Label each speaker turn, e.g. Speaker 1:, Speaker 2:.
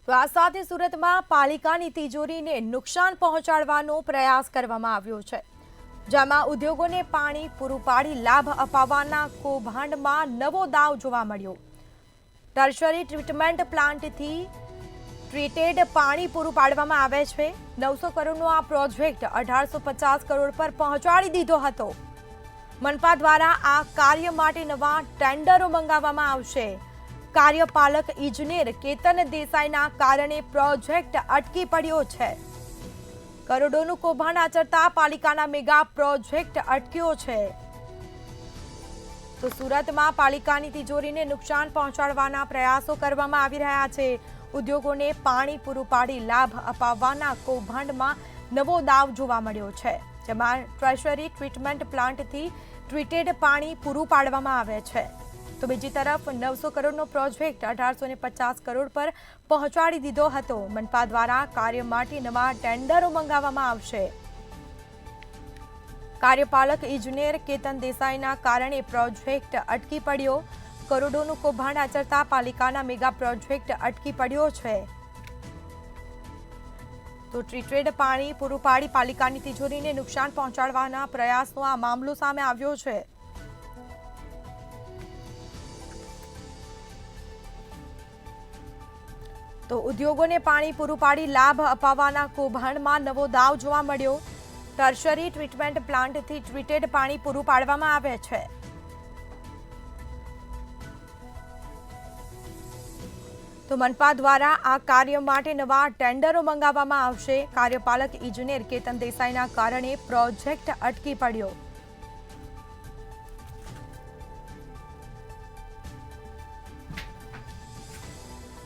Speaker 1: તો આ સાથે સુરતમાં પાલિકાની તિજોરીને નુકસાન પહોંચાડવાનો પ્રયાસ કરવામાં આવ્યો છે, જેમાં ઉદ્યોગોને પાણી પૂરું પાડી લાભ અપાવવાના કૌભાંડમાં નવો દાવ જોવા મળ્યો। ટર્શરી ટ્રીટમેન્ટ પ્લાન્ટથી ટ્રીટેડ પાણી પૂરું પાડવામાં આવે છે। 900 કરોડનો આ પ્રોજેક્ટ 1850 કરોડ પર પહોંચાડી દીધો હતો। મનપા દ્વારા આ કાર્ય માટે નવા ટેન્ડરો મંગાવવામાં આવશે। કાર્યપાલક ઇજનેર કેતન દેસાઈના કારણે પ્રોજેક્ટ અટકી પડ્યો છે। કરોડોનું કૌભાંડ આચરતા પાલિકાના મેગા પ્રોજેક્ટ અટક્યો છે। તો સુરતમાં પાલિકાની તિજોરીને નુકસાન પહોંચાડવાના પ્રયાસો કરવામાં આવી રહ્યા છે। ઉદ્યોગોને પાણી પૂરું પાડી લાભ અપાવવાના કૌભાંડમાં નવો દાવ જોવા મળ્યો છે, જેમાં ટ્રેશરી ટ્રીટમેન્ટ પ્લાન્ટથી ટ્રીટેડ પાણી પૂરું પાડવામાં આવે છે। તો બીજી તરફ 900 કરોડનો પ્રોજેક્ટ 1850 કરોડ પર પહોંચાડી દીધો હતો। મનપા દ્વારા કાર્ય માટે નવા ટેન્ડરો મંગાવવામાં આવશે। કાર્યપાલક ઇજનેર કેતન દેસાઈના કારણે પ્રોજેક્ટ અટકી પડ્યો। કરોડોનું કૌભાંડ આચરતા પાલિકાના મેગા પ્રોજેક્ટ અટકી પડ્યો છે। તો ટ્રીટેડ પાણી પૂરું પાડી પાલિકાની તિજોરીને નુકસાન પહોંચાડવાના પ્રયાસનો આ મામલો સામે આવ્યો છે। તો ઉદ્યોગોને પાણી પૂરું પાડી લાભ અપાવવાના કૌભાંડમાં નવો દાવ જોવા મળ્યો। ટર્શરી ટ્રીટમેન્ટ પ્લાન્ટથી ટ્રીટેડ પાણી પૂરું પાડવામાં આવે છે। તો મનપા દ્વારા આ કાર્ય માટે નવા ટેન્ડરો મંગાવવામાં આવશે। કાર્યપાલક ઇજનેર કેતન દેસાઈના કારણે પ્રોજેક્ટ અટકી પડ્યો।